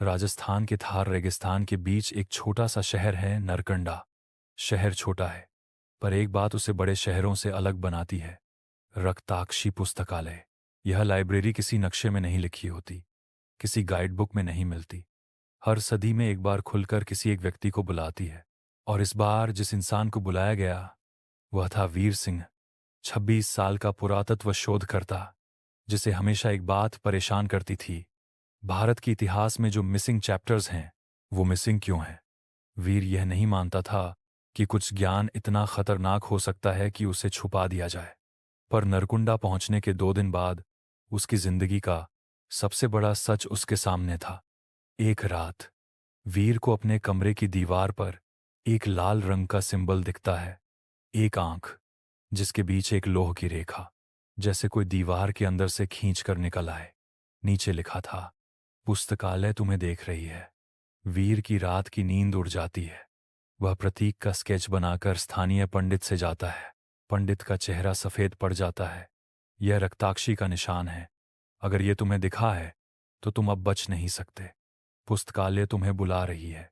राजस्थान के थार रेगिस्तान के बीच एक छोटा सा शहर है नरकंडा। शहर छोटा है, पर एक बात उसे बड़े शहरों से अलग बनाती है। रक्ताक्षी पुस्तकालय। यह लाइब्रेरी किसी नक्शे में नहीं लिखी होती, किसी गाइड बुक में नहीं मिलती। हर सदी में एक बार खुलकर किसी एक व्यक्ति को बुलाती है। और इस बार जिस इंसान को बुलाया गया वह था वीर सिंह, 26 साल का पुरातत्व शोधकर्ता, जिसे हमेशा एक बात परेशान करती थी। भारत के इतिहास में जो मिसिंग चैप्टर्स हैं वो मिसिंग क्यों हैं। वीर यह नहीं मानता था कि कुछ ज्ञान इतना खतरनाक हो सकता है कि उसे छुपा दिया जाए। पर नरकुंडा पहुंचने के 2 दिन बाद उसकी जिंदगी का सबसे बड़ा सच उसके सामने था। एक रात वीर को अपने कमरे की दीवार पर एक लाल रंग का सिंबल दिखता है। एक आंख जिसके बीच एक लोह की रेखा, जैसे कोई दीवार के अंदर से खींच कर निकल आए। नीचे लिखा था, पुस्तकालय तुम्हें देख रही है। वीर की रात की नींद उड़ जाती है। वह प्रतीक का स्केच बनाकर स्थानीय पंडित से जाता है। पंडित का चेहरा सफेद पड़ जाता है। यह रक्ताक्षी का निशान है। अगर यह तुम्हें दिखा है तो तुम अब बच नहीं सकते। पुस्तकालय तुम्हें बुला रही है।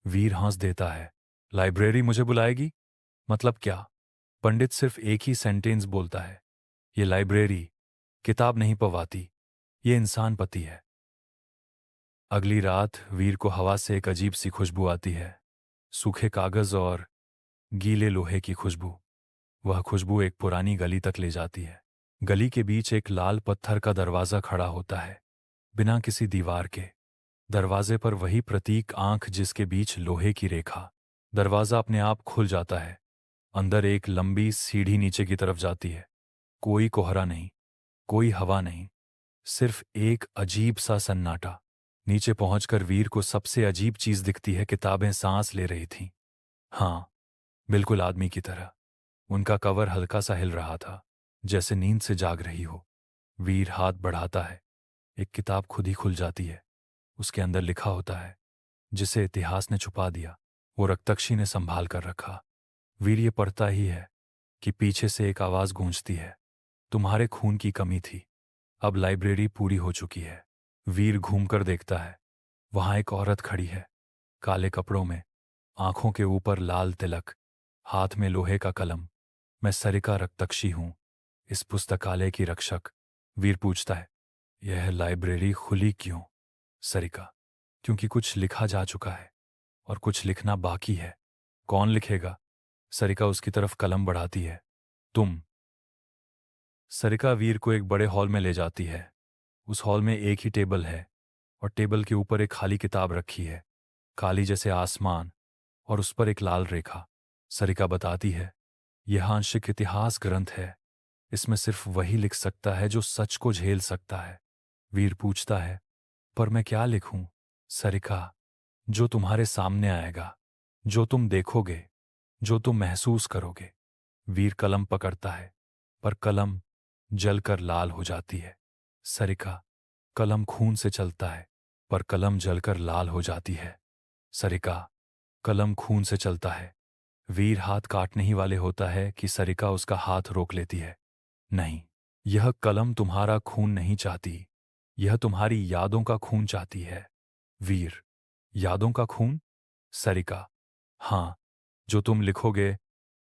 वीर हंस देता है। लाइब्रेरी मुझे बुलाएगी? मतलब क्या? पंडित सिर्फ एक ही सेंटेंस बोलता है, ये लाइब्रेरी किताब नहीं पवाती, ये इंसान पति है। अगली रात वीर को हवा से एक अजीब सी खुशबू आती है, सूखे कागज और गीले लोहे की खुशबू। वह खुशबू एक पुरानी गली तक ले जाती है। गली के बीच एक लाल पत्थर का दरवाज़ा खड़ा होता है, बिना किसी दीवार के। दरवाजे पर वही प्रतीक आंख जिसके बीच लोहे की रेखा। दरवाज़ा अपने आप खुल जाता है। अंदर एक लंबी सीढ़ी नीचे की तरफ जाती है। कोई कोहरा नहीं, कोई हवा नहीं, सिर्फ एक अजीब सा सन्नाटा। नीचे पहुंचकर वीर को सबसे अजीब चीज दिखती है। किताबें सांस ले रही थीं। हाँ, बिल्कुल आदमी की तरह। उनका कवर हल्का सा हिल रहा था, जैसे नींद से जाग रही हो। वीर हाथ बढ़ाता है। एक किताब खुद ही खुल जाती है। उसके अंदर लिखा होता है, जिसे इतिहास ने छुपा दिया वो रक्तक्षी ने संभाल कर रखा। वीर ये पढ़ता ही है कि पीछे से एक आवाज गूंजती है, तुम्हारे खून की कमी थी, अब लाइब्रेरी पूरी हो चुकी है। वीर घूमकर देखता है। वहां एक औरत खड़ी है, काले कपड़ों में, आंखों के ऊपर लाल तिलक, हाथ में लोहे का कलम। मैं सरिका रक्तक्षी हूं, इस पुस्तकालय की रक्षक। वीर पूछता है, यह लाइब्रेरी खुली क्यों? सरिका, क्योंकि कुछ लिखा जा चुका है और कुछ लिखना बाकी है। कौन लिखेगा? सरिका उसकी तरफ कलम बढ़ाती है। तुम। सरिका वीर को एक बड़े हॉल में ले जाती है। उस हॉल में एक ही टेबल है और टेबल के ऊपर एक खाली किताब रखी है, काली जैसे आसमान, और उस पर एक लाल रेखा। सरिका बताती है, यह आंशिक इतिहास ग्रंथ है। इसमें सिर्फ वही लिख सकता है जो सच को झेल सकता है। वीर पूछता है, पर मैं क्या लिखूं? सरिका, जो तुम्हारे सामने आएगा, जो तुम देखोगे, जो तुम महसूस करोगे। वीर कलम पकड़ता है, पर कलम जलकर लाल हो जाती है। सरिका, कलम खून से चलता है, पर कलम जलकर लाल हो जाती है। सरिका, कलम खून से चलता है। वीर हाथ काटने ही वाले होता है कि सरिका उसका हाथ रोक लेती है। नहीं, यह कलम तुम्हारा खून नहीं चाहती, यह तुम्हारी यादों का खून चाहती है। वीर, यादों का खून? सरिका, हाँ, जो तुम लिखोगे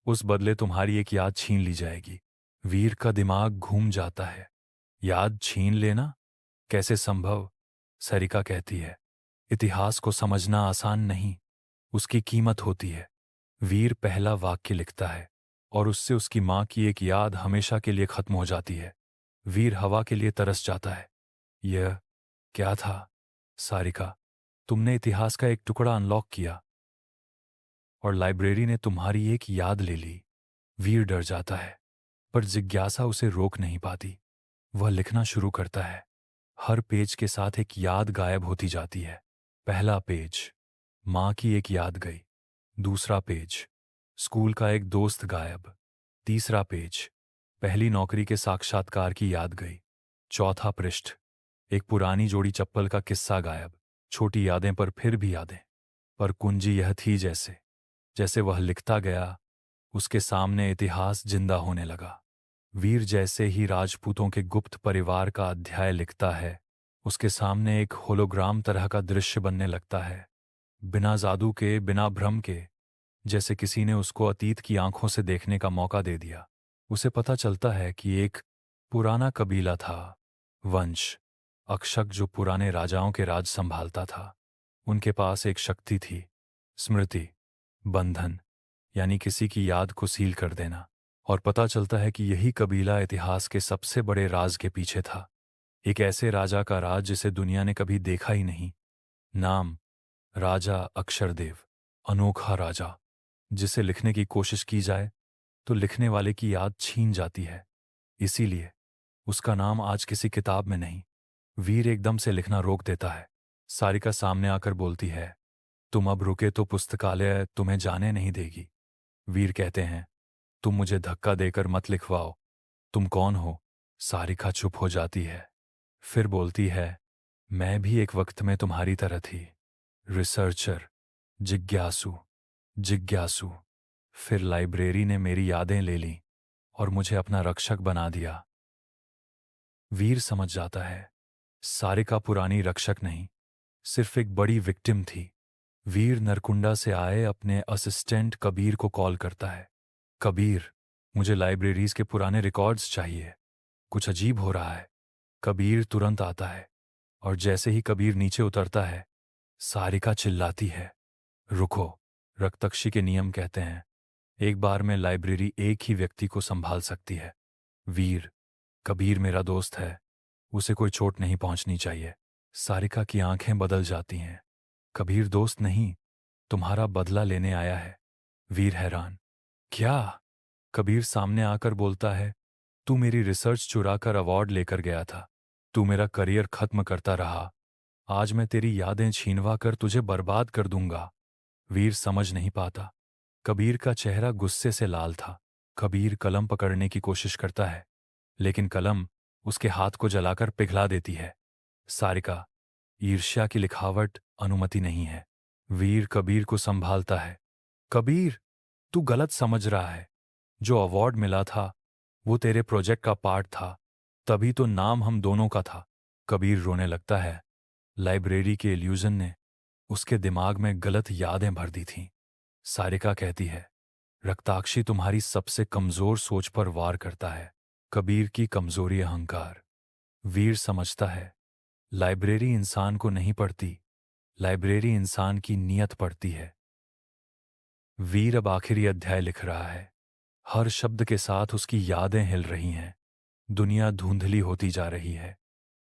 उस बदले तुम्हारी एक याद छीन ली जाएगी। वीर का दिमाग घूम जाता है। याद छीन लेना? कैसे संभव? सरिका कहती है, इतिहास को समझना आसान नहीं, उसकी कीमत होती है। वीर पहला वाक्य लिखता है और उससे उसकी मां की एक याद हमेशा के लिए खत्म हो जाती है। वीर हवा के लिए तरस जाता है। यह क्या था? सारिका, तुमने इतिहास का एक टुकड़ा अनलॉक किया और लाइब्रेरी ने तुम्हारी एक याद ले ली। वीर डर जाता है, पर जिज्ञासा उसे रोक नहीं पाती। वह लिखना शुरू करता है। हर पेज के साथ एक याद गायब होती जाती है। पहला पेज, मां की एक याद गई। दूसरा पेज, स्कूल का एक दोस्त गायब। तीसरा पेज, पहली नौकरी के साक्षात्कार की याद गई। चौथा पृष्ठ, एक पुरानी जोड़ी चप्पल का किस्सा गायब। छोटी यादें पर फिर भी यादें। पर कुंजी यह थी, जैसे जैसे वह लिखता गया उसके सामने इतिहास जिंदा होने लगा। वीर जैसे ही राजपूतों के गुप्त परिवार का अध्याय लिखता है, उसके सामने एक होलोग्राम तरह का दृश्य बनने लगता है, बिना जादू के, बिना भ्रम के, जैसे किसी ने उसको अतीत की आंखों से देखने का मौका दे दिया। उसे पता चलता है कि एक पुराना कबीला था, वंश, अक्षक, जो पुराने राजाओं के राज संभालता था। उनके पास एक शक्ति थी, स्मृति, बंधन, यानी किसी की याद को सील कर देना। और पता चलता है कि यही कबीला इतिहास के सबसे बड़े राज के पीछे था, एक ऐसे राजा का राज जिसे दुनिया ने कभी देखा ही नहीं। नाम, राजा अक्षरदेव। अनोखा राजा, जिसे लिखने की कोशिश की जाए तो लिखने वाले की याद छीन जाती है। इसीलिए उसका नाम आज किसी किताब में नहीं। वीर एकदम से लिखना रोक देता है। सारिका सामने आकर बोलती है, तुम अब रुके तो पुस्तकालय तुम्हें जाने नहीं देगी। वीर कहते हैं, तुम मुझे धक्का देकर मत लिखवाओ। तुम कौन हो? सारिका चुप हो जाती है, फिर बोलती है, मैं भी एक वक्त में तुम्हारी तरह थी, रिसर्चर, जिज्ञासु, जिज्ञासु। फिर लाइब्रेरी ने मेरी यादें ले लीं और मुझे अपना रक्षक बना दिया। वीर समझ जाता है, सारिका पुरानी रक्षक नहीं, सिर्फ एक बड़ी विक्टिम थी। वीर नरकुंडा से आए अपने असिस्टेंट कबीर को कॉल करता है। कबीर, मुझे लाइब्रेरीज के पुराने रिकॉर्ड्स चाहिए, कुछ अजीब हो रहा है। कबीर तुरंत आता है, और जैसे ही कबीर नीचे उतरता है, सारिका चिल्लाती है, रुको। रक्तक्षी के नियम कहते हैं, एक बार में लाइब्रेरी एक ही व्यक्ति को संभाल सकती है। वीर, कबीर मेरा दोस्त है, उसे कोई चोट नहीं पहुंचनी चाहिए। सारिका की आंखें बदल जाती हैं। कबीर दोस्त नहीं, तुम्हारा बदला लेने आया है। वीर हैरान, क्या? कबीर सामने आकर बोलता है, तू मेरी रिसर्च चुराकर अवार्ड लेकर गया था, तू मेरा करियर खत्म करता रहा, आज मैं तेरी यादें छीनवा कर तुझे बर्बाद कर दूंगा। वीर समझ नहीं पाता। कबीर का चेहरा गुस्से से लाल था। कबीर कलम पकड़ने की कोशिश करता है, लेकिन कलम उसके हाथ को जलाकर पिघला देती है। सारिका, ईर्ष्या की लिखावट अनुमति नहीं है। वीर कबीर को संभालता है। कबीर, तू गलत समझ रहा है। जो अवार्ड मिला था वो तेरे प्रोजेक्ट का पार्ट था, तभी तो नाम हम दोनों का था। कबीर रोने लगता है। लाइब्रेरी के इल्यूजन ने उसके दिमाग में गलत यादें भर दी थीं। सारिका कहती है, रक्ताक्षी तुम्हारी सबसे कमजोर सोच पर वार करता है। कबीर की कमजोरी अहंकार। वीर समझता है, लाइब्रेरी इंसान को नहीं पढ़ती, लाइब्रेरी इंसान की नीयत पढ़ती है। वीर अब आखिरी अध्याय लिख रहा है। हर शब्द के साथ उसकी यादें हिल रही हैं। दुनिया धुंधली होती जा रही है।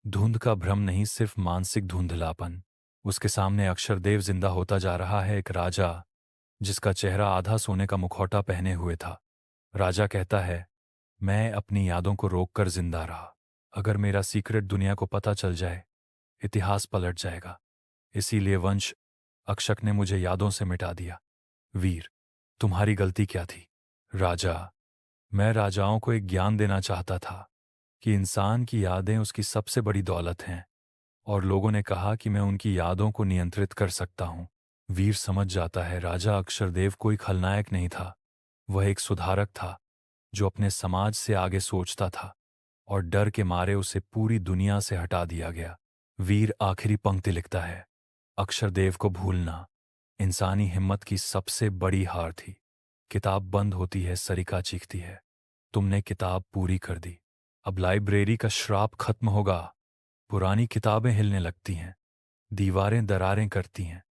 धुंध का भ्रम नहीं, सिर्फ मानसिक धुंधलापन। उसके सामने अक्षरदेव जिंदा होता जा रहा है, एक राजा जिसका चेहरा आधा सोने का मुखौटा पहने हुए था। राजा कहता है, मैं अपनी यादों को रोककर जिंदा रहा। अगर मेरा सीक्रेट दुनिया को पता चल जाए, इतिहास पलट जाएगा। इसीलिए वंश अक्षक ने मुझे यादों से मिटा दिया। वीर, तुम्हारी गलती क्या थी? राजा, मैं राजाओं को एक ज्ञान देना चाहता था कि इंसान की यादें उसकी सबसे बड़ी दौलत हैं, और लोगों ने कहा कि मैं उनकी यादों को नियंत्रित कर सकता हूं। वीर समझ जाता है, राजा अक्षरदेव कोई खलनायक नहीं था, वह एक सुधारक था जो अपने समाज से आगे सोचता था, और डर के मारे उसे पूरी दुनिया से हटा दिया गया। वीर आखिरी पंक्ति लिखता है, अक्षरदेव को भूलना इंसानी हिम्मत की सबसे बड़ी हार थी। किताब बंद होती है, सरिका चीखती है, तुमने किताब पूरी कर दी। अब लाइब्रेरी का श्राप खत्म होगा। पुरानी किताबें हिलने लगती हैं, दीवारें दरारें करती हैं,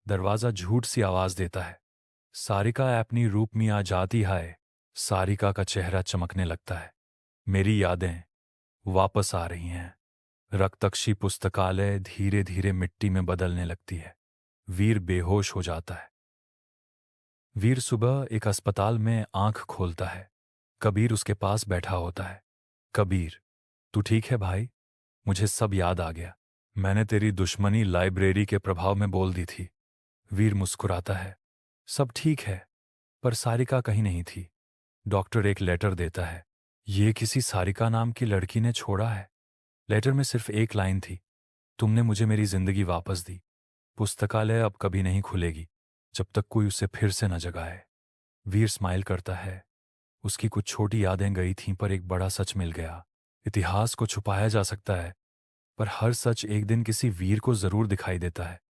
दरवाजा झूठ सी आवाज देता है, सारिका अपनी रूप में आ जाती है। सारिका का चेहरा चमकने लगता है। मेरी यादें वापस आ रही हैं। रक्तक्षी पुस्तकालय धीरे धीरे मिट्टी में बदलने लगती है। वीर बेहोश हो जाता है। वीर सुबह एक अस्पताल में आंख खोलता है। कबीर उसके पास बैठा होता है। कबीर, तू ठीक है भाई? मुझे सब याद आ गया। मैंने तेरी दुश्मनी लाइब्रेरी के प्रभाव में बोल दी थी। वीर मुस्कुराता है। सब ठीक है, पर सारिका कहीं नहीं थी। डॉक्टर एक लेटर देता है। ये किसी सारिका नाम की लड़की ने छोड़ा है। लेटर में सिर्फ एक लाइन थी, तुमने मुझे मेरी जिंदगी वापस दी। पुस्तकालय अब कभी नहीं खुलेगी जब तक कोई उसे फिर से न जगाए। वीर स्माइल करता है। उसकी कुछ छोटी यादें गई थीं, पर एक बड़ा सच मिल गया। इतिहास को छुपाया जा सकता है, पर हर सच एक दिन किसी वीर को जरूर दिखाई देता है।